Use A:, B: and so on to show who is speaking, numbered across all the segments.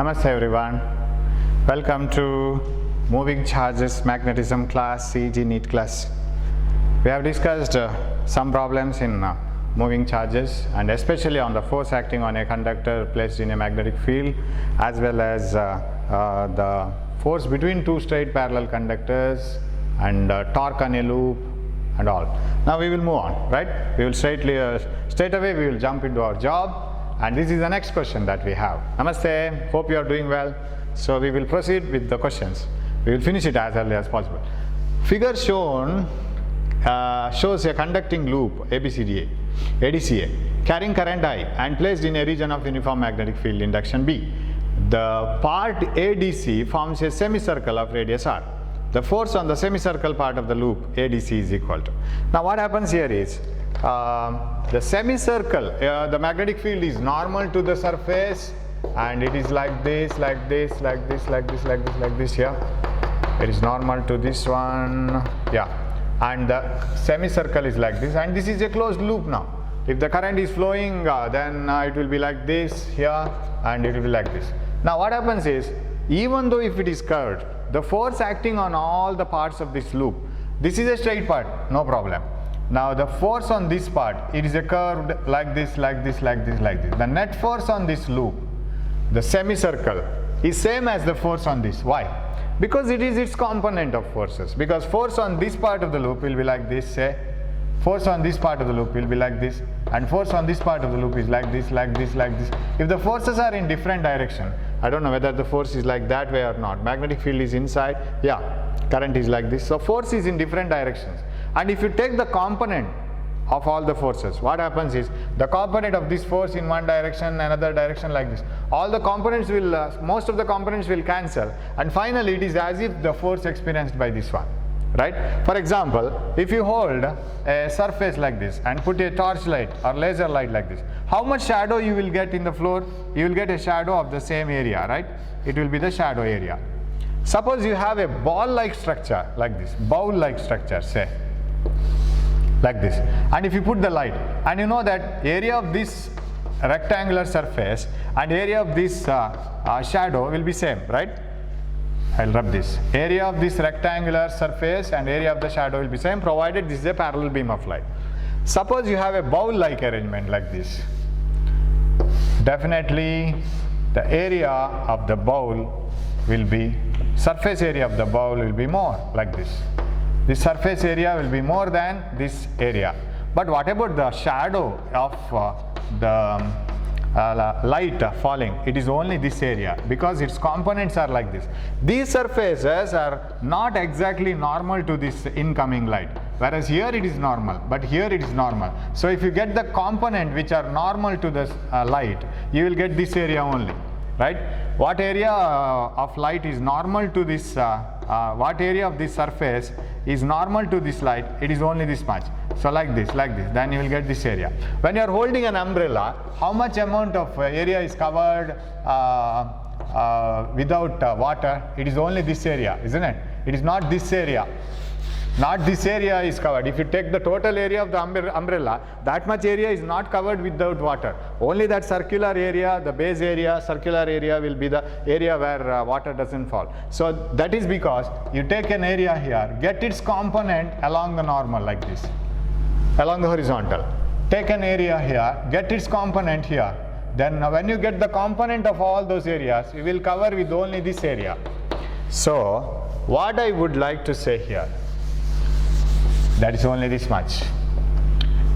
A: Namaste everyone. Welcome to Moving Charges Magnetism class, CG NEET class. We have discussed some problems in moving charges, and especially on the force acting on a conductor placed in a magnetic field, as well as the force between two straight parallel conductors and torque on a loop and all. Now we will move on, right? We will straight away we will jump into our job. And this is the next question that we have. Namaste, hope you are doing well. So we will proceed with the questions. We will finish it as early as possible. Figure shown shows a conducting loop ADCA carrying current I and placed in a region of uniform magnetic field induction B. The part ADC forms a semicircle of radius R. The force on the semicircle part of the loop ADC is equal to. Now what happens here is, the semicircle, the magnetic field is normal to the surface, and it is like this, like this, like this, like this, like this, like this here. It is normal to this one, yeah. And the semicircle is like this, and this is a closed loop now. If the current is flowing, then it will be like this here, and it will be like this. Now what happens is, even though if it is curved, the force acting on all the parts of this loop, this is a straight part, no problem. Now the force on this part, it is a curved like this, like this, like this, like this. The net force on this loop, the semicircle, is same as the force on this. Why? Because it is its component of forces. Because force on this part of the loop will be like this, say. Force on this part of the loop will be like this. And force on this part of the loop is like this, like this, like this. If the forces are in different direction, I don't know whether the force is like that way or not. Magnetic field is inside, yeah. Current is like this. So force is in different directions. And if you take the component of all the forces, what happens is, the component of this force in one direction, another direction like this, all the components will, most of the components will cancel, and finally it is as if the force experienced by this one, right? For example, if you hold a surface like this and put a torchlight or laser light like this, how much shadow you will get in the floor? You will get a shadow of the same area, right? It will be the shadow area. Suppose you have a ball-like structure like this, bowl-like structure, say, like this, and if you put the light, and you know that area of this rectangular surface and area of this shadow will be same, right? I'll rub this. Area of this rectangular surface and area of the shadow will be same, provided this is a parallel beam of light. Suppose you have a bowl-like arrangement like this. Definitely the area of the bowl will be, surface area of the bowl will be more like this. The surface area will be more than this area. But what about the shadow of the light falling? It is only this area, because its components are like this. These surfaces are not exactly normal to this incoming light, whereas here it is normal, but here it is normal. So if you get the component which are normal to the light, you will get this area only, right? What area of light is normal to this, what area of this surface is normal to this light? It is only this much. So like this, then you will get this area. When you are holding an umbrella, how much amount of area is covered without water? It is only this area, isn't it? It is not this area. Not this area is covered. If you take the total area of the umbrella, that much area is not covered without water. Only that circular area, the base area, circular area will be the area where water doesn't fall. So that is because you take an area here, get its component along the normal like this, along the horizontal. Take an area here, get its component here. Then when you get the component of all those areas, you will cover with only this area. So what I would like to say here, that is only this much.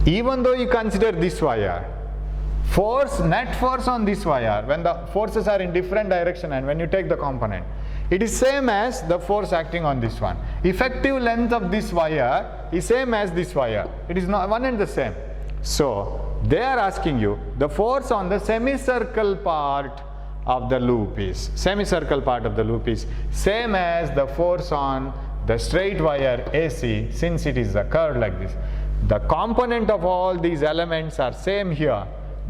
A: Even though you consider this wire, force, net force on this wire, when the forces are in different direction and when you take the component, it is same as the force acting on this one. Effective length of this wire is same as this wire. It is not one and the same. So they are asking you, the force on the semicircle part of the loop is, semicircle part of the loop is same as the force on the straight wire AC, since it is a curve like this. The component of all these elements are same here.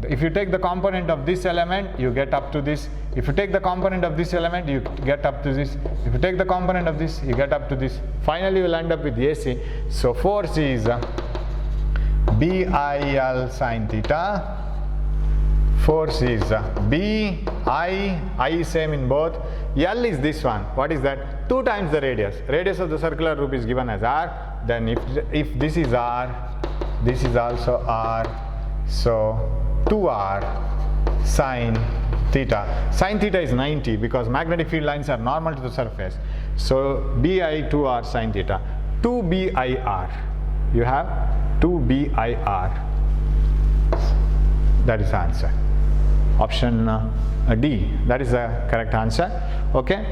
A: If you take the component of this element, you get up to this. If you take the component of this element, you get up to this. If you take the component of this, you get up to this. Finally, you will end up with AC. So force is BIL sine theta Force is B, I is same in both. L is this one. What is that? 2 times the radius. Radius of the circular loop is given as R. Then if this is R, this is also R. So 2R sine theta. Sine theta is 90 because magnetic field lines are normal to the surface. So BI 2R sine theta. 2BIR. You have 2BIR. That is the answer. Option D. That is the correct answer. Okay.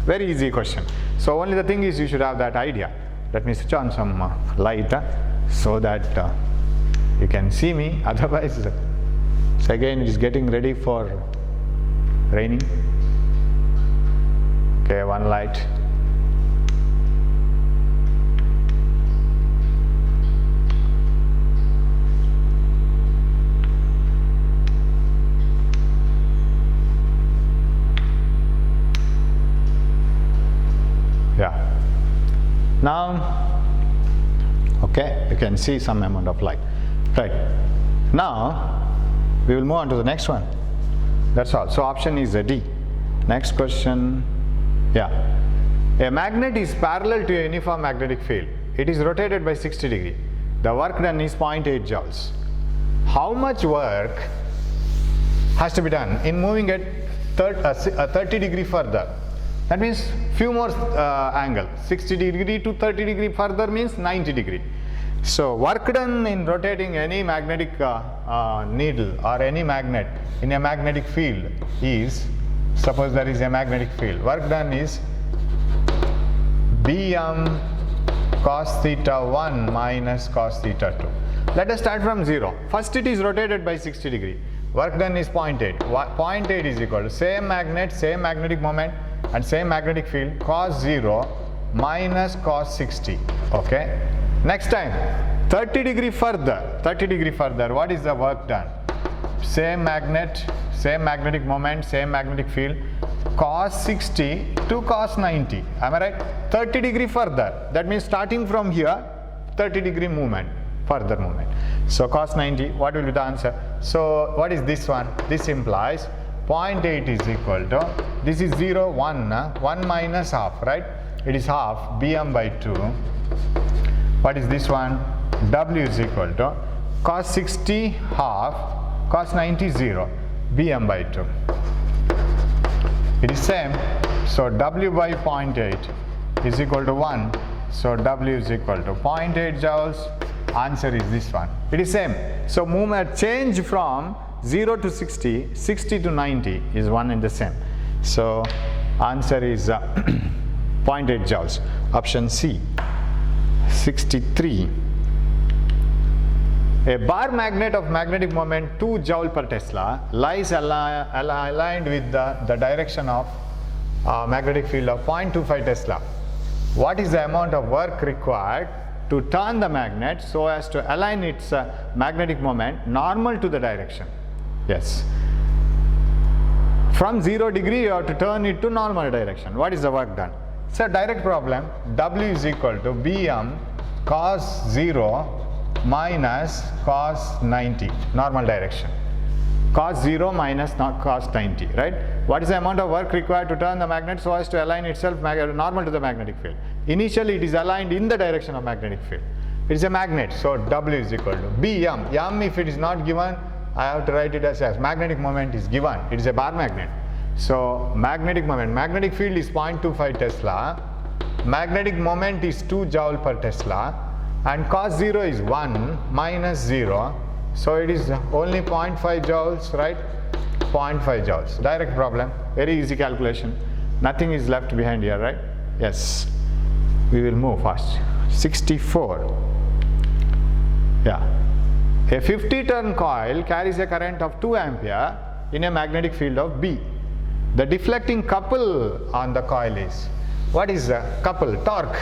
A: Very easy question. So only the thing is you should have that idea. Let me switch on some light so that you can see me. Otherwise, so again it is getting ready for raining. Okay, one light. Yeah. Now, okay, you can see some amount of light. Right. Now, we will move on to the next one. That's all. So, option is a D. Next question. Yeah. A magnet is parallel to a uniform magnetic field. It is rotated by 60 degrees. The work done is 0.8 joules. How much work has to be done in moving it 30 degree further? That means few more angle. 60 degree to 30 degree further means 90 degree. So work done in rotating any magnetic needle or any magnet in a magnetic field is, suppose there is a magnetic field, work done is Bm cos theta 1 minus cos theta 2. Let us start from 0. First it is rotated by 60 degree. Work done is 0.8. 0.8 is equal to same magnet, same magnetic moment and same magnetic field, cos 0 minus cos 60. Okay. Next time 30 degree further. 30 degree further. What is the work done? Same magnet, same magnetic moment, same magnetic field, cos 60 to cos 90. Am I right? 30 degree further. That means starting from here 30 degree movement, further movement. So cos 90. What will be the answer? So what is this one? This implies 0.8 is equal to, this is 0, 1, 1 minus half, right? It is half, Bm by 2. What is this one? W is equal to cos 60 half, cos 90 0, Bm by 2. It is same, so W by 0.8 is equal to 1, so W is equal to 0.8 joules. Answer is this one. It is same. So movement change from 0 to 60, 60 to 90 is one and the same. So answer is 0.8 joules. Option C. 63. A bar magnet of magnetic moment 2 joule per Tesla lies aligned with the direction of magnetic field of 0.25 Tesla. What is the amount of work required to turn the magnet so as to align its magnetic moment normal to the direction? Yes. From 0 degree you have to turn it to normal direction. What is the work done? So direct problem. W is equal to Bm cos 0 minus cos 90, normal direction. Cos 0 minus cos 90, right? What is the amount of work required to turn the magnet so as to align itself normal to the magnetic field? Initially it is aligned in the direction of magnetic field. It is a magnet, so W is equal to Bm. M, if it is not given, I have to write it as magnetic moment is given. It is a bar magnet. So magnetic moment, magnetic field is 0.25 Tesla, magnetic moment is 2 joule per Tesla, and cos 0 is 1 minus 0, so it is only 0.5 joules, right? 0.5 joules. Direct problem, very easy calculation. Nothing is left behind here, right? Yes. We will move fast. 64. Yeah. A 50 turn coil carries a current of 2 ampere in a magnetic field of B. The deflecting couple on the coil is, what is the couple? Torque.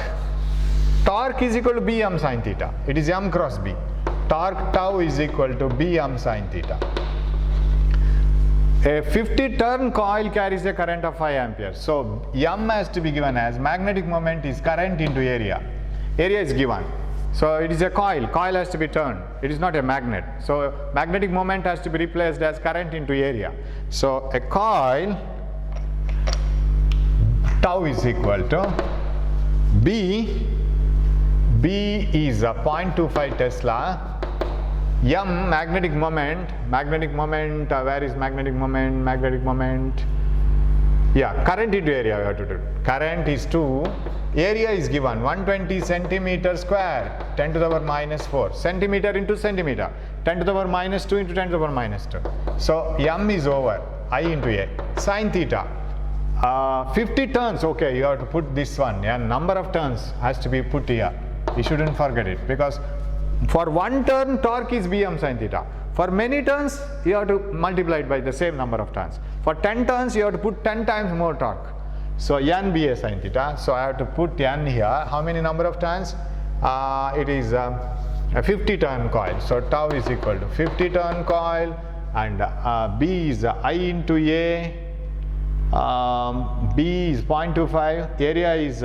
A: Torque is equal to Bm sin theta. It is M cross B. Torque tau is equal to Bm sin theta. A 50 turn coil carries a current of 5 amperes. So M has to be given as magnetic moment is current into area. Area is given. So it is a coil. Coil has to be turned. It is not a magnet. So magnetic moment has to be replaced as current into area. So a coil, tau is equal to B is a 0.25 Tesla. M, magnetic moment, where is magnetic moment? Yeah, current into area we have to do. Current is 2, area is given 120 centimeter square, 10 to the power minus 4, centimeter into centimeter, 10 to the power minus 2 into 10 to the power minus 2. So M is over, I into A, sin theta. 50 turns, okay, you have to put this one, yeah, number of turns has to be put here. You shouldn't forget it, because for one turn torque is Bm sin theta. For many turns you have to multiply it by the same number of turns. For 10 turns you have to put 10 times more torque. So n Ba sin theta. So I have to put n here. How many number of turns? It is a 50 turn coil. So tau is equal to 50 turn coil, and B is I into A. B is 0.25. Area is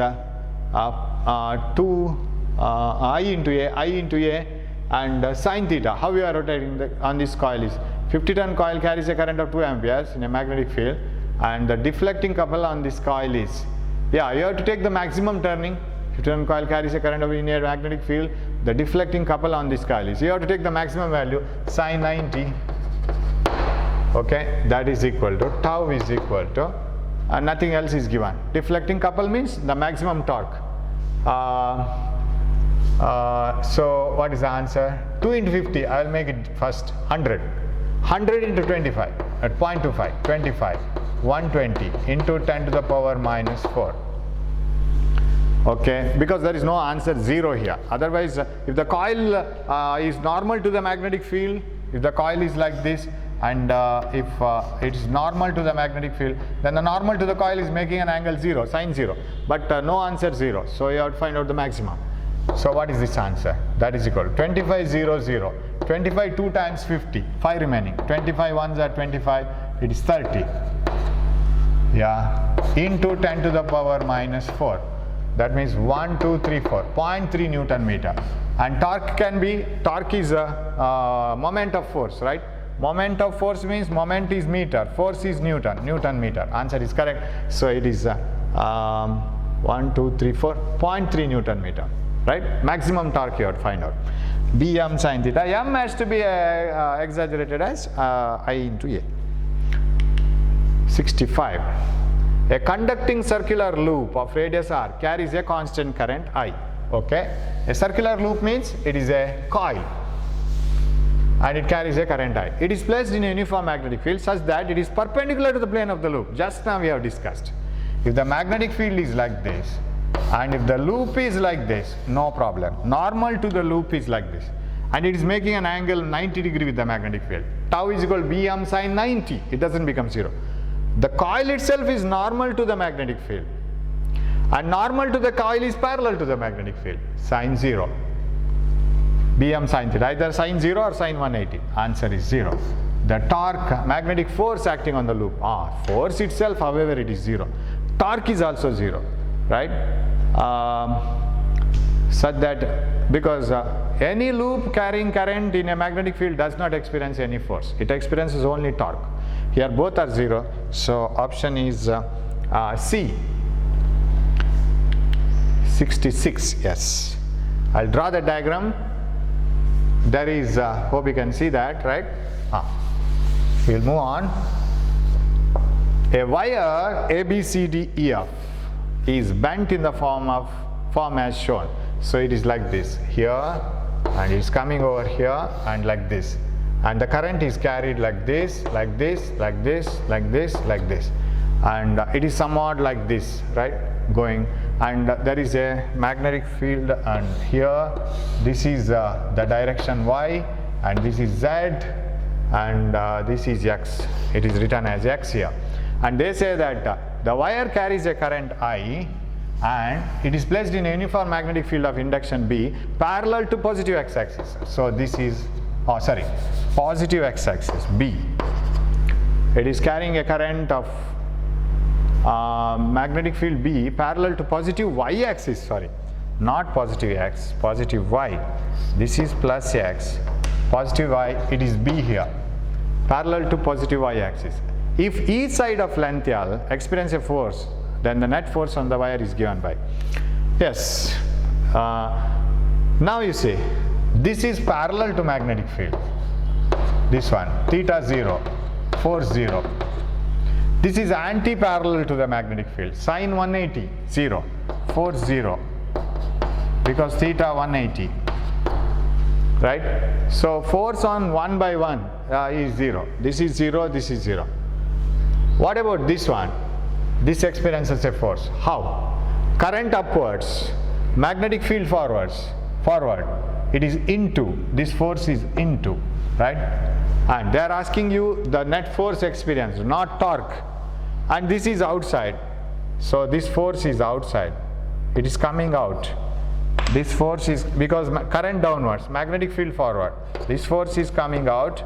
A: 2. I into A, and sin theta. How we are rotating on this coil is 50 turn coil carries a current of 2 amperes in a magnetic field, and the deflecting couple on this coil is, yeah, you have to take the maximum turning. 50 turn coil carries a current of in a magnetic field. The deflecting couple on this coil is, you have to take the maximum value, sin 90. Okay, that is equal to tau is equal to, and nothing else is given. Deflecting couple means the maximum torque. So what is the answer? 2 into 50, I will make it first 100. 100 into 25 at 0.25, 25, 120 into 10 to the power minus 4. Okay, because there is no answer 0 here. Otherwise, if the coil is normal to the magnetic field, if the coil is like this, and if it is normal to the magnetic field, then the normal to the coil is making an angle 0, sin 0, but no answer 0. So you have to find out the maximum. So what is this answer? That is equal to 25, 0, 0. 25 2 times 50, 5 remaining. 25 ones are 25, it is 30. Yeah, into 10 to the power minus 4. That means 1, 2, 3, 4, 0.3 Newton meter. And torque is a moment of force, right? Moment of force means moment is meter, force is Newton meter. Answer is correct. So it is 1, 2, 3, 4, 0.3 Newton meter. Right? Maximum torque you have to find out. Bm sin theta. M has to be exaggerated as I into A. 65. A conducting circular loop of radius r carries a constant current I. Okay? A circular loop means it is a coil and it carries a current I. It is placed in a uniform magnetic field such that it is perpendicular to the plane of the loop. Just now we have discussed. If the magnetic field is like this, and if the loop is like this, no problem. Normal to the loop is like this, and it is making an angle 90 degree with the magnetic field. Tau is equal to Bm sin 90. It doesn't become 0. The coil itself is normal to the magnetic field, and normal to the coil is parallel to the magnetic field, sin 0. Bm sin theta, either sin 0 or sin 180. Answer is 0. The torque, magnetic force acting on the loop, force itself, however, it is 0. Torque is also 0. Right? Such that, because any loop carrying current in a magnetic field does not experience any force. It experiences only torque. Here both are 0. So option is C. 66. Yes. I'll draw the diagram. There is, hope you can see that, right? We'll move on. A wire ABCDEF is bent in the form as shown. So it is like this here, and it's coming over here and like this, and the current is carried like this, like this, like this, like this, like this, and it is somewhat like this, right, going, and there is a magnetic field, and here this is the direction Y, and this is Z, and this is X. It is written as X here, and they say that the wire carries a current I, and it is placed in a uniform magnetic field of induction B parallel to positive x-axis. So this is, positive x-axis B. It is carrying a current of magnetic field B parallel to positive y-axis, not positive x, positive y. This is plus x, positive y, it is b here, parallel to positive y axis. If each side of length L experience a force, then the net force on the wire is given by. Yes. Now you see, this is parallel to magnetic field. This one, theta 0, force 0. This is anti-parallel to the magnetic field. Sine 180, 0, force 0, because theta 180. Right? So force on 1 by 1 is 0. This is 0, this is 0. What about this one? This experiences a force. How? Current upwards, magnetic field forward. It is into, this force is into, right? And they are asking you the net force experience, not torque. And this is outside. So this force is outside. It is coming out. This force is, because current downwards, magnetic field forward. This force is coming out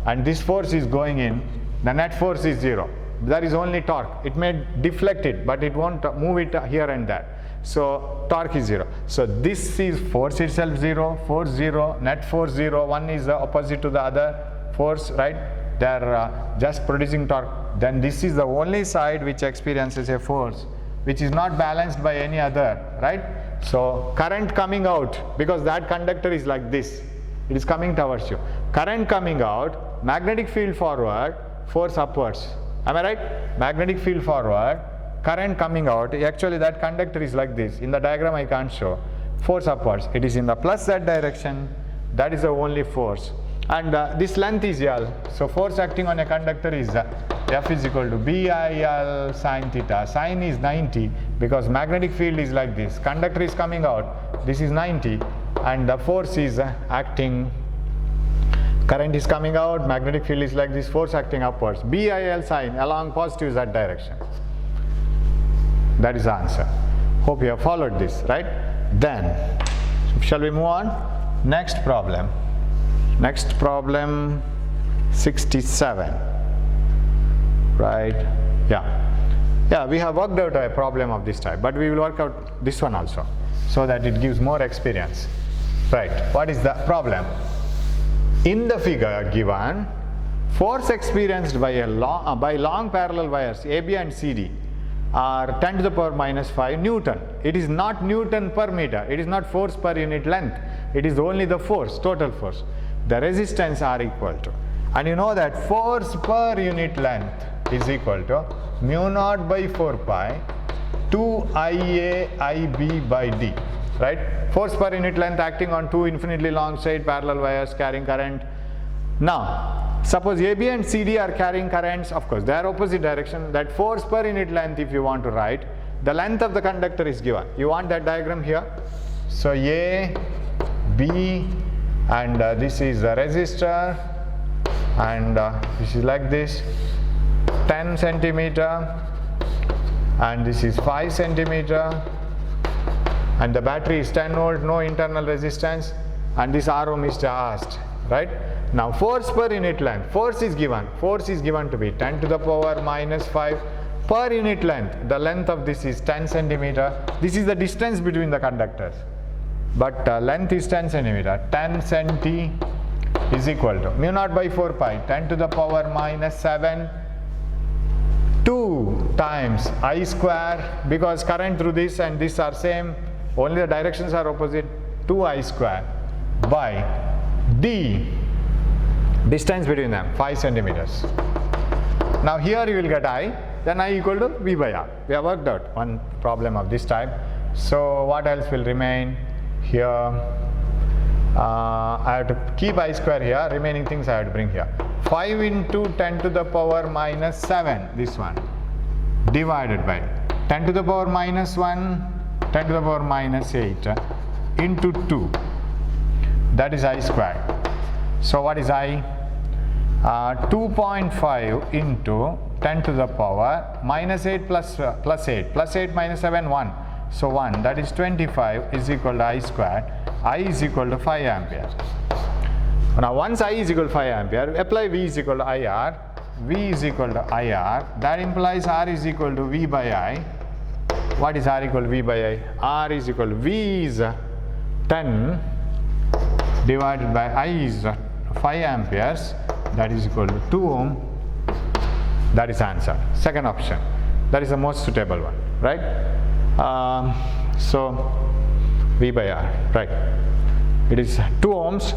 A: and this force is going in. The net force is 0. There is only torque. It may deflect it, but it won't move it here and there. So torque is 0. So this is force itself 0, force 0, net force 0. One is the opposite to the other force, right? They are just producing torque. Then this is the only side which experiences a force which is not balanced by any other, right? So current coming out, because that conductor is like this, it is coming towards you. Current coming out, magnetic field forward, force upwards. Am I right? Magnetic field forward, current coming out. Actually that conductor is like this. In the diagram I can't show. Force upwards. It is in the plus z direction. That is the only force. And this length is L. So force acting on a conductor is F is equal to BIL sine theta. Sine is 90 because magnetic field is like this. Conductor is coming out. This is 90 and the force is acting. Current is coming out, magnetic field is like this, force acting upwards. BIL sine along positive z direction. That is the answer. Hope you have followed this, right? Then, shall we move on? Next problem. Next problem 67. Right? Yeah, we have worked out a problem of this type, but we will work out this one also so that it gives more experience. Right? What is the problem? In the figure given, force experienced by long parallel wires AB and CD are 10 to the power minus 5 Newton. It is not Newton per meter. It is not force per unit length. It is only the force, total force. The resistance are equal to. And you know that force per unit length is equal to mu naught by 4 pi 2 IA IB by D. Right? Force per unit length acting on two infinitely long straight parallel wires carrying current. Now, suppose AB and CD are carrying currents, of course, they are opposite direction. That force per unit length, if you want to write, the length of the conductor is given. You want that diagram here? So A, B, and this is the resistor, and this is like this, 10 centimeter, and this is 5 centimeter. And the battery is 10 volt, no internal resistance, and this R ohm is asked, right? Now force per unit length, force is given to be 10 to the power minus 5 per unit length. The length of this is 10 centimeter. This is the distance between the conductors, but length is 10 centimeter. 10 centi is equal to mu naught by 4 pi 10 to the power minus 7 2 times I square, because current through this and this are same, only the directions are opposite, 2I square by D, distance between them 5 centimeters. Now here you will get I, then I equal to V by R. We have worked out one problem of this type. So what else will remain here? I have to keep I square here, remaining things I have to bring here. 5 into 10 to the power minus 7, this one, divided by 10 to the power minus 1, 10 to the power minus 8 into 2, that is I square. So what is I? 2.5 into 10 to the power minus 8 plus 8, plus 8 minus 7, 1. So 1, that is 25 is equal to I square. I is equal to 5 ampere. Now once I is equal to 5 ampere, apply V is equal to IR. V is equal to IR. That implies R is equal to V by I. what is R equal to V by I? R is equal to V is 10 divided by I is 5 amperes, that is equal to 2 ohm. That is answer. Second option. That is the most suitable one, right? So V by R, right? It is 2 ohms.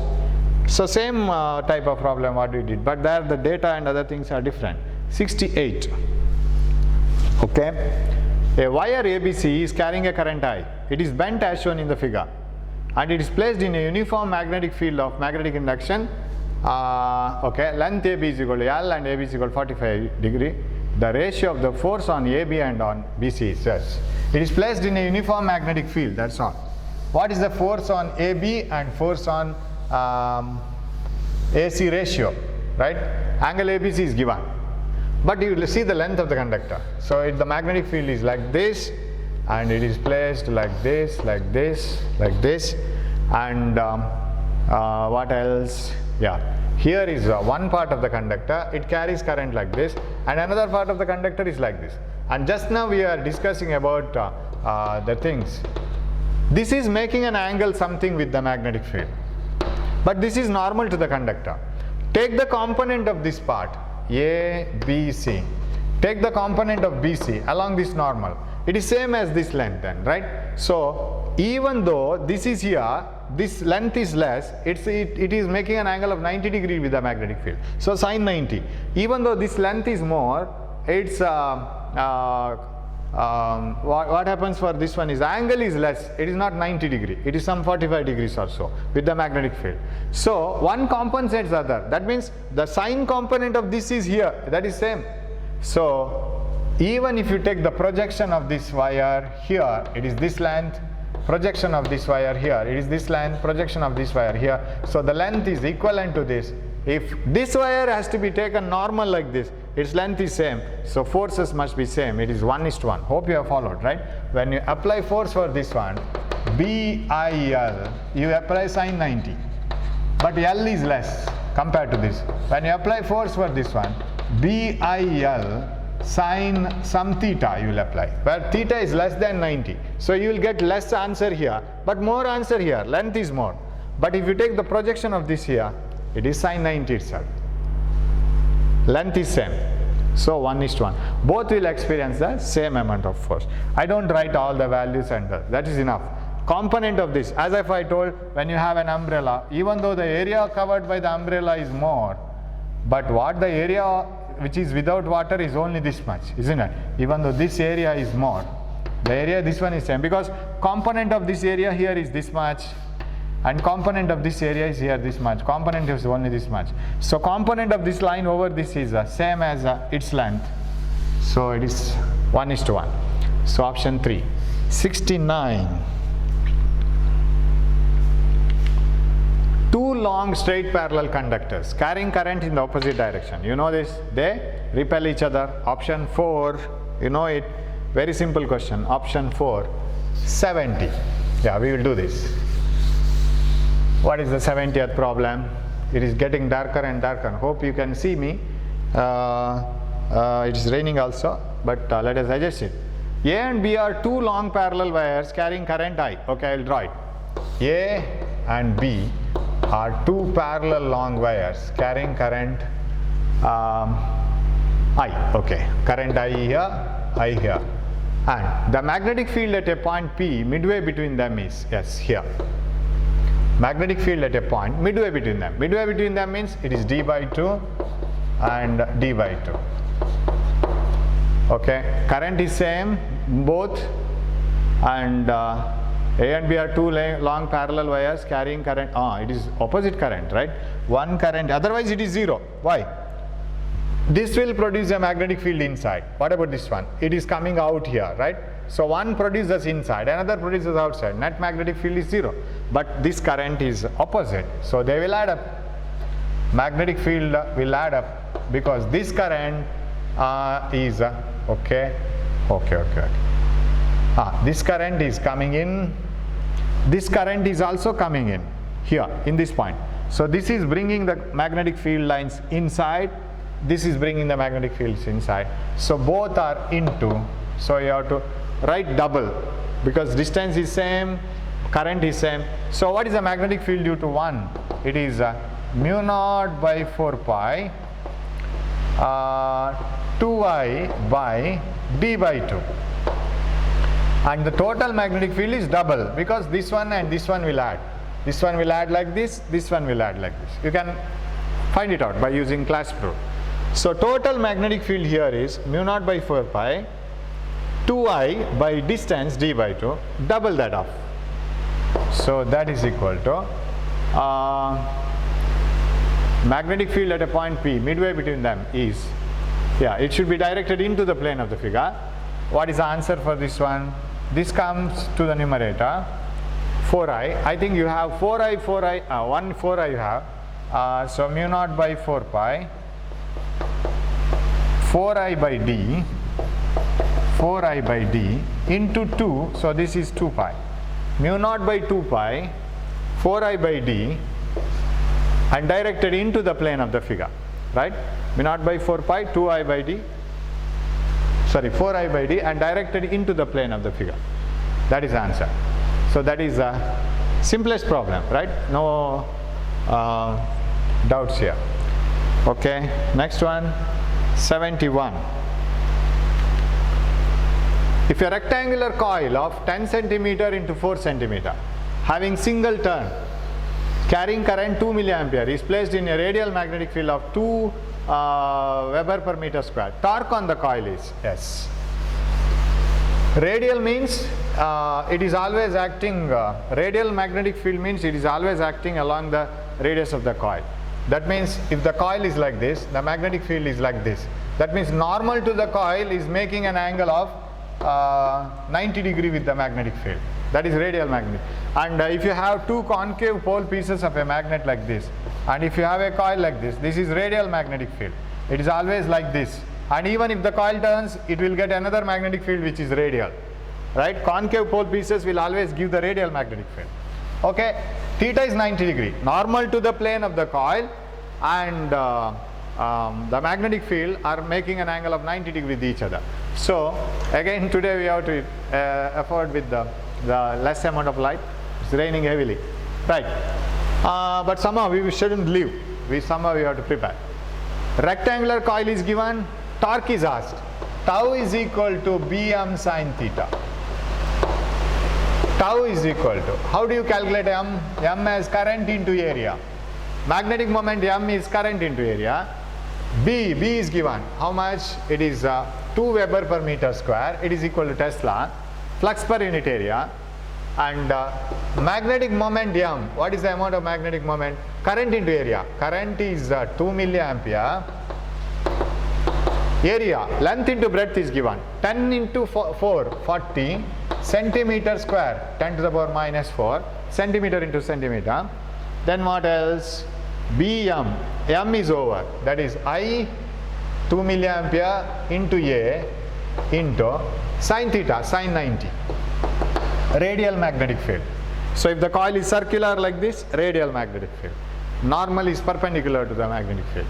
A: So same type of problem what we did, but there the data and other things are different. 68. Okay. A wire ABC is carrying a current I. It is bent as shown in the figure, and it is placed in a uniform magnetic field of magnetic induction. Okay, length AB is equal to L and AB is equal to 45 degree. The ratio of the force on AB and on BC is such. It is placed in a uniform magnetic field, that's all. What is the force on AB and force on AC ratio, right? Angle ABC is given, but you will see the length of the conductor. So the magnetic field is like this, and it is placed like this, like this, like this, and what else? Yeah, here is one part of the conductor, it carries current like this, and another part of the conductor is like this. And just now we are discussing about the things. This is making an angle something with the magnetic field, but this is normal to the conductor. Take the component of this part, A, B, C. Take the component of BC along this normal. It is same as this length then, right? So even though this is here, this length is less, it is making an angle of 90 degree with the magnetic field. So sin 90. Even though this length is more, it's what happens for this one is angle is less. It is not 90 degree. It is some 45 degrees or so with the magnetic field. So one compensates the other. That means the sine component of this is here. That is same. So even if you take the projection of this wire here, it is this length. Projection of this wire here, it is this length. Projection of this wire here. So the length is equivalent to this. If this wire has to be taken normal like this, its length is same, so forces must be same. It is 1:1. Hope you have followed, right? When you apply force for this one, BIL, you apply sin 90, but L is less compared to this. When you apply force for this one, BIL sin some theta you will apply, where theta is less than 90. So you will get less answer here, but more answer here. Length is more. But if you take the projection of this here, it is sin 90 itself. Length is same. So 1:1. Both will experience the same amount of force. I don't write all the values, and that is enough. Component of this, as if I told, when you have an umbrella, even though the area covered by the umbrella is more, but what the area which is without water is only this much, isn't it? Even though this area is more, the area this one is same, because component of this area here is this much, and component of this area is here this much. Component is only this much. So component of this line over this is same as its length. So it is 1:1. So option 3. 69. Two long straight parallel conductors carrying current in the opposite direction. You know this, they repel each other. Option 4, you know it, very simple question. Option 4, 70. Yeah, we will do this. What is the 70th problem? It is getting darker and darker. Hope you can see me. It is raining also, but let us adjust it. A and B are two long parallel wires carrying current I. Okay, I will draw it. A and B are two parallel long wires carrying current I. Okay, current I here, I here. And the magnetic field at a point P midway between them is, yes, here. Magnetic field at a point midway between them. Midway between them means it is d by 2 and d by 2. Okay, current is same both, and A and B are two long parallel wires carrying current. It is opposite current, right? One current, otherwise it is 0. Why? This will produce a magnetic field inside. What about this one? It is coming out here, right? So one produces inside, another produces outside. Net magnetic field is 0. But this current is opposite, so they will add up. Magnetic field will add up because this current is this current is coming in. This current is also coming in here in this point. So this is bringing the magnetic field lines inside. This is bringing the magnetic fields inside. So both are into. So you have to write double because distance is same, current is same. So what is the magnetic field due to 1? It is mu naught by 4 pi 2I by d by 2. And the total magnetic field is double because this one and this one will add. This one will add like this, this one will add like this. You can find it out by using class proof. So total magnetic field here is mu naught by 4 pi 2I by distance d by 2, double that off. So that is equal to magnetic field at a point P midway between them is, it should be directed into the plane of the figure. What is the answer for this one? This comes to the numerator 4I. I think you have 4I, 1 4I you have. So mu naught by 4 pi 4I by d, 4I by d into 2, so this is 2 pi. Mu naught by 2 pi 4I by d and directed into the plane of the figure, right? Mu naught by 4 pi 2I by d, 4I by d and directed into the plane of the figure. That is the answer. So that is the simplest problem, right? No doubts here. Okay, next one, 71. If a rectangular coil of 10 centimeter into 4 centimeter having single turn carrying current 2 milliampere is placed in a radial magnetic field of 2 Weber per meter square, torque on the coil is S. Radial means it is always acting, radial magnetic field means it is always acting along the radius of the coil. That means if the coil is like this, the magnetic field is like this. That means normal to the coil is making an angle of 90 degree with the magnetic field. That is radial magnet. And if you have two concave pole pieces of a magnet like this, and if you have a coil like this is radial magnetic field. It is always like this. And even if the coil turns, it will get another magnetic field which is radial. Right? Concave pole pieces will always give the radial magnetic field. Okay? Theta is 90 degree. Normal to the plane of the coil and the magnetic field are making an angle of 90 degree with each other. So again today we have to afford with the less amount of light. It's raining heavily. Right? But somehow we shouldn't leave. Somehow we have to prepare. Rectangular coil is given, torque is asked. Tau is equal to Bm sin theta. Tau is equal to, how do you calculate M? M as current into area. Magnetic moment M is current into area. B is given. How much? It is 2 Weber per meter square. It is equal to Tesla. Flux per unit area. And magnetic moment M. What is the amount of magnetic moment? Current into area. Current is 2 milliampere. Area, length into breadth is given. 10 into 4, 40 centimeter square. 10 to the power minus 4. Centimeter into centimeter. Then what else? Bm. M is over. That is I 2 milliampere into A into sin theta, sin 90. Radial magnetic field. So if the coil is circular like this, radial magnetic field. Normal is perpendicular to the magnetic field.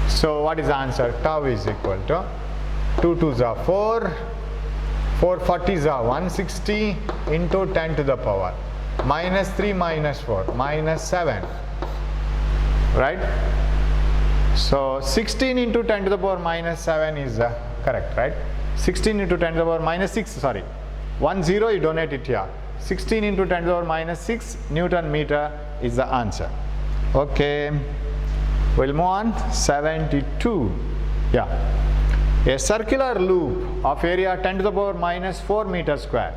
A: So what is the answer? Tau is equal to 2 2s are 4, 4 40s are 160 into 10 to the power minus 3 minus 4 minus 7. Right? So 16 into 10 to the power minus 7 is correct, right? 16 into 10 to the power minus 6, sorry. 1 0 you donate it here. 16 into 10 to the power minus 6 Newton meter is the answer. Okay. We'll move on. 72. Yeah. A circular loop of area 10 to the power minus 4 meter square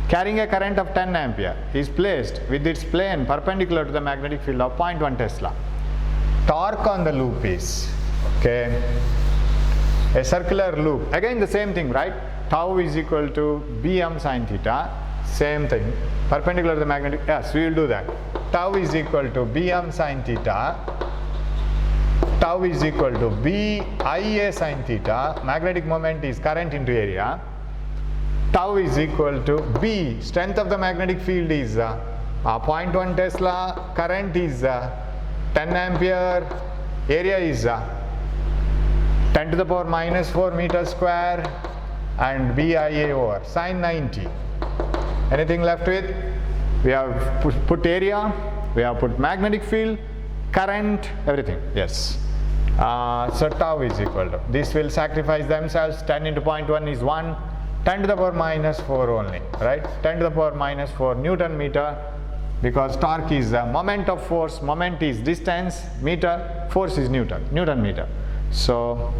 A: carrying a current of 10 ampere is placed with its plane perpendicular to the magnetic field of 0.1 Tesla. Torque on the loop is, okay, a circular loop. Again the same thing, right? Tau is equal to Bm sin theta. Same thing. Perpendicular to the magnetic, yes, we will do that. Tau is equal to Bm sin theta. Tau is equal to Ia sin theta. Magnetic moment is current into area. Tau is equal to B. Strength of the magnetic field is 0.1 Tesla. Current is 10 ampere. Area is 10 to the power minus 4 meter square. and BIA over sine 90. Anything left with? We have put area, we have put magnetic field, current, everything. Yes. So tau is equal to, this will sacrifice themselves. 10 into 0.1 is 1, 10 to the power minus 4 only, right? 10 to the power minus 4 Newton meter, because torque is the moment of force, moment is distance, meter, force is Newton meter. So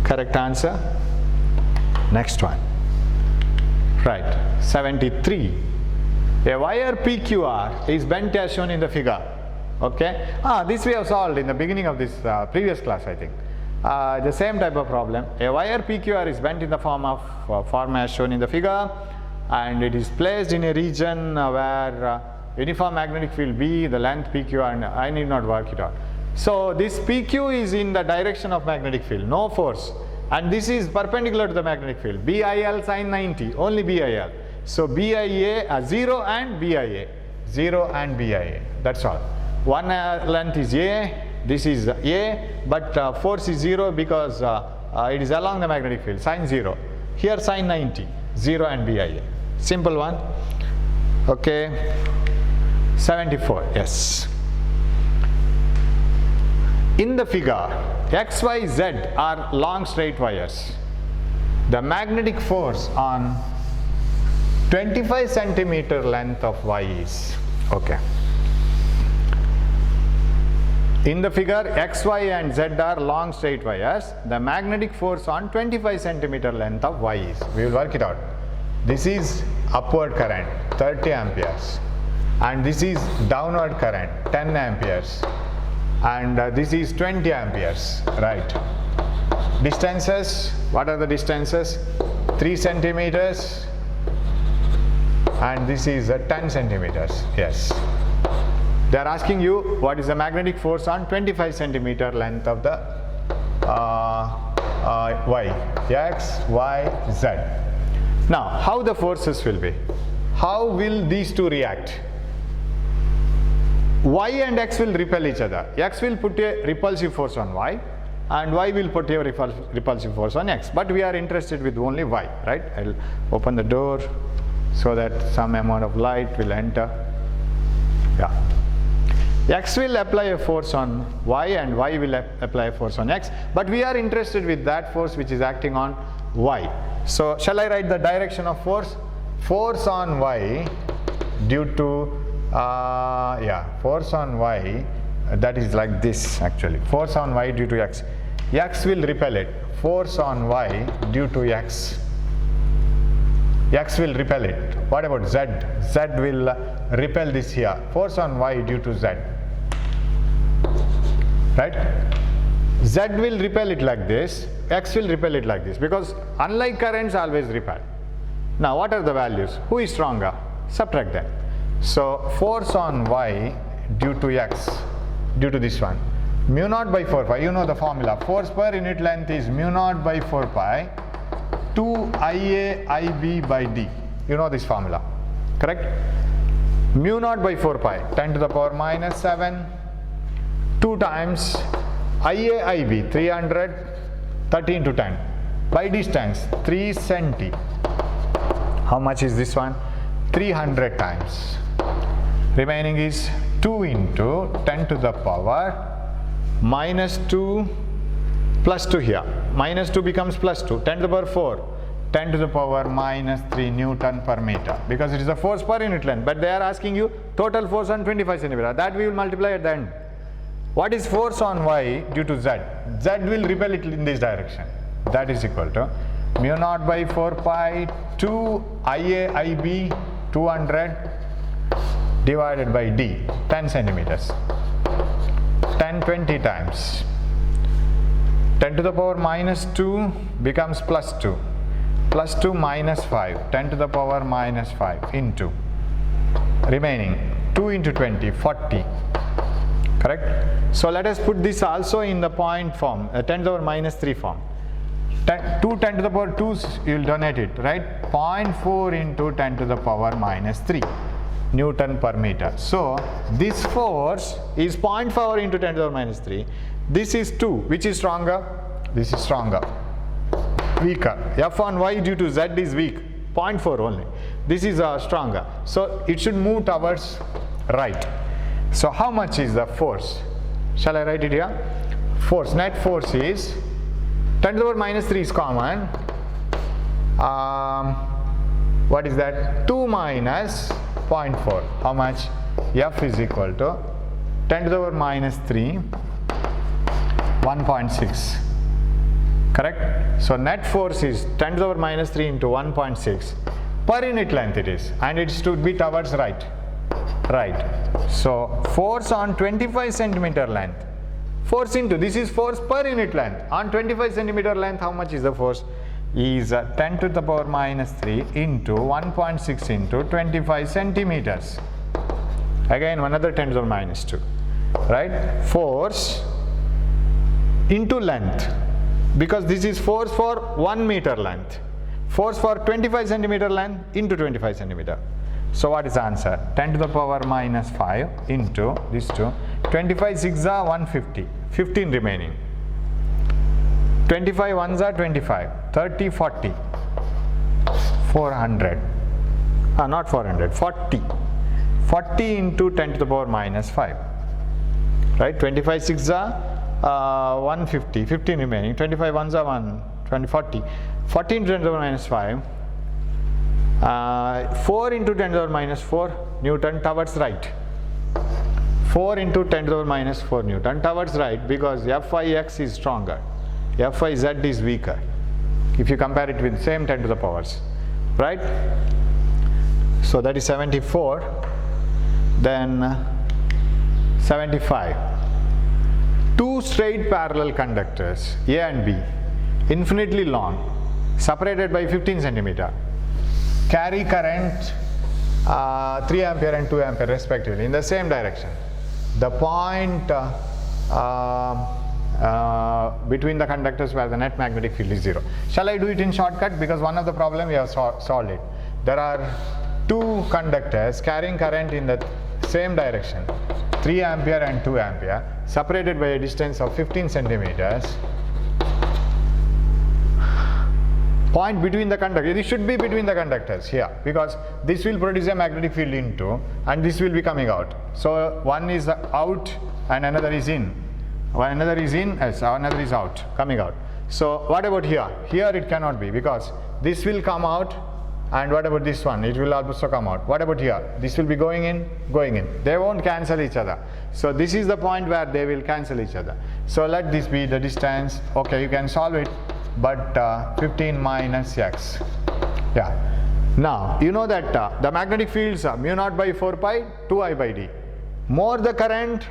A: correct answer. Next one. Right, 73. A wire PQR is bent as shown in the figure. Okay. This we have solved in the beginning of this previous class, I think. The same type of problem. A wire PQR is bent in the form as shown in the figure, and it is placed in a region where uniform magnetic field B, the length PQ, and I need not work it out. So this PQ is in the direction of magnetic field, no force, and this is perpendicular to the magnetic field. BIL sine 90, only BIL. So BIA 0 and BIA, 0 and BIA. That's all. One length is A, this is A, but force is 0 because it is along the magnetic field, sine 0. Here sine 90, 0 and BIA. Simple one. Okay. 74, yes. In the figure, X, Y, Z are long straight wires. The magnetic force on 25 centimeter length of Y is, okay. In the figure, X, Y and Z are long straight wires. The magnetic force on 25 centimeter length of Y is, we will work it out. This is upward current, 30 amperes. And this is downward current, 10 amperes. And this is 20 amperes, right. Distances, what are the distances? 3 centimeters. And this is 10 centimeters, yes. They are asking you what is the magnetic force on 25 centimeter length of the Y, X, Y, Z. Now, how the forces will be? How will these two react? Y and X will repel each other. X will put a repulsive force on Y, and Y will put a repulsive force on X. But we are interested with only Y, right? I'll open the door so that some amount of light will enter. Yeah. X will apply a force on Y and Y will apply a force on X, but we are interested with that force which is acting on Y. So shall I write the direction of force? Force on Y due to force on Y, that is like this actually. Force on Y due to X. X will repel it. Force on Y due to X. X will repel it. What about Z? Z will repel this here. Force on Y due to Z. Right? Z will repel it like this. X will repel it like this, because unlike currents always repel. Now what are the values? Who is stronger? Subtract them. So force on Y due to X, due to this one, mu naught by 4 pi, you know the formula, force per unit length is mu naught by 4 pi 2 Ia Ib by D. You know this formula, correct? Mu naught by 4 pi, 10 to the power minus 7, 2 times Ia Ib, 300, 30 into 10, by distance, 3 centi. How much is this one? 300 times. Remaining is 2 into 10 to the power minus 2 plus 2 here. Minus 2 becomes plus 2. 10 to the power 4. 10 to the power minus 3 Newton per meter. Because it is the force per unit length. But they are asking you total force on 25 centimeter. That we will multiply at the end. What is force on Y due to Z? Z will repel it in this direction. That is equal to mu naught by 4 pi 2 Ia Ib 200 divided by D, 10 centimeters. 10 20 times. 10 to the power minus 2 becomes plus 2. Plus 2 minus 5. 10 to the power minus 5 into. Remaining 2 into 20, 40. Correct? So let us put this also in the point form, 10 to the power minus 3 form. 10 to the power 2, you will donate it, right? 0.4 into 10 to the power minus 3 Newton per meter. So this force is 0.4 into 10 to the power minus 3. This is 2. Which is stronger? This is stronger. weaker. F on y due to z is weak, 0.4 only. This is stronger. So it should move towards right. So how much is the force? Shall I write it here? Force, net force is 10 to the power minus 3 is common. What is that? 2 minus 0.4. How much? F is equal to 10 to the power minus 3, 1.6. Correct? So net force is 10 to the power minus 3 into 1.6 per unit length it is, and it should be towards right. Right. So force on 25 centimeter length. Force into, this is force per unit length. On 25 centimeter length, how much is the force? Is 10 to the power minus 3 into 1.6 into 25 centimeters. Again another 10 to the power minus 2. Right? Force into length, because this is force for 1 meter length. Force for 25 centimeter length into 25 centimeter. So what is the answer? 10 to the power minus 5 into these two. 25 6 are 150. 15 remaining. 25 1s are 25. 30 40. 400. Not 400. 40. 40 into 10 to the power minus 5. Right? 25 6 are 150. 15 remaining. 25 1s are 1. 20 40. 40 into 10 to the power minus 5. 4 into 10 to the power minus 4 Newton towards right. 4 into 10 to the power minus 4 Newton towards right, because Fix is stronger. Fiz is weaker if you compare it with same 10 to the powers. Right? So that is 74. Then 75. Two straight parallel conductors A and B, infinitely long, separated by 15 centimeter. Carry current 3 ampere and 2 ampere respectively in the same direction. The point between the conductors where the net magnetic field is 0. Shall I do it in shortcut? Because one of the problem we have solved it. There are two conductors carrying current in the same direction, 3 ampere and 2 ampere, separated by a distance of 15 centimeters. Point between the conductors, it should be between the conductors here, because this will produce a magnetic field into, and this will be coming out. So one is out and another is in. Another is in, yes, another is out, coming out. So what about here? Here it cannot be, because this will come out, and what about this one? It will also come out. What about here? This will be going in, going in. They won't cancel each other. So this is the point where they will cancel each other. So let this be the distance. Okay, you can solve it, but 15 minus x. Yeah. Now you know that the magnetic fields are mu naught by 4 pi 2I by d. More the current,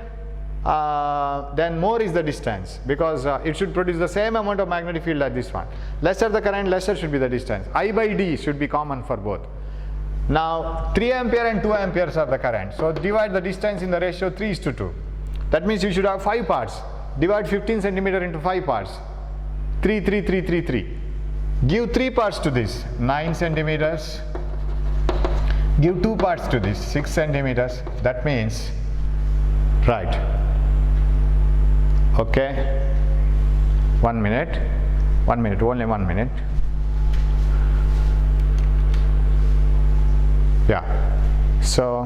A: then more is the distance, because it should produce the same amount of magnetic field as this one. Lesser the current, lesser should be the distance. I by d should be common for both. Now 3 ampere and 2 amperes are the current, so divide the distance in the ratio 3:2. That means you should have 5 parts. Divide 15 centimeter into 5 parts. 3 3 3 3 3. Give 3 parts to this, 9 centimeters. Give 2 parts to this, 6 centimeters. That means, right. Okay. 1 minute. 1 minute, only 1 minute. Yeah. So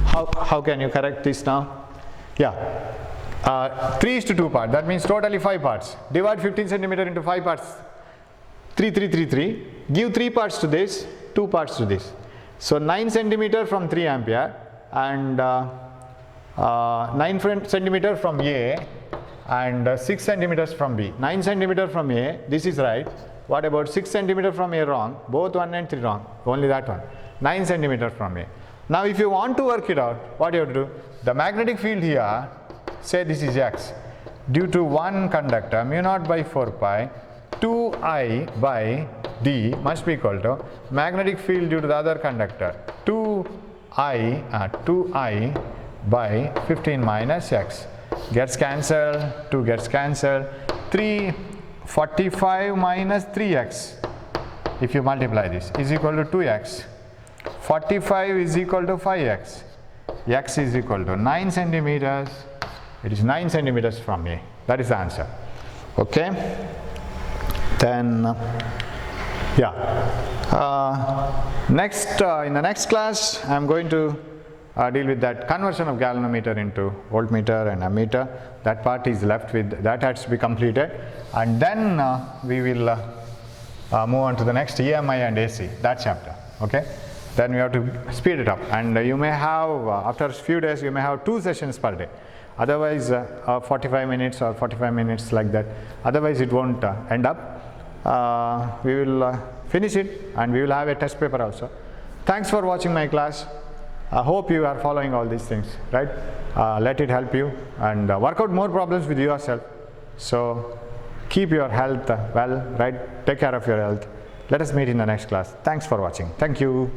A: how can you correct this now? Yeah. 3:2 part. That means totally 5 parts. Divide 15 centimeter into 5 parts. 3 3 3 3. Give 3 parts to this, 2 parts to this. So 9 centimeter from 3 ampere and 9 centimeter from A and 6 centimeters from B. 9 centimeter from A, this is right. What about 6 centimeter from A wrong? Both 1 and 3 wrong. Only that one. 9 centimeter from A. Now if you want to work it out, what you have to do? The magnetic field here, say this is x. Due to one conductor, mu naught by 4 pi, 2I by d must be equal to magnetic field due to the other conductor, 2I by 15 minus x. Gets cancelled, 2 gets cancelled, 345 minus 3x, if you multiply this, is equal to 2x. 45 is equal to 5x. X is equal to 9 centimeters. It is 9 centimeters from A. That is the answer. Okay. Then in the next class I am going to deal with that conversion of galvanometer into voltmeter and ammeter. That part is left with, that has to be completed, and then we will move on to the next EMI and AC, that chapter. Okay, then we have to speed it up, and you may have after a few days you may have 2 sessions per day, otherwise 45 minutes or 45 minutes like that, otherwise it won't end up. We will finish it, and we will have a test paper also. Thanks for watching my class. I hope you are following all these things, right? Let it help you, and work out more problems with yourself. So keep your health well, right? Take care of your health. Let us meet in the next class. Thanks for watching. Thank you.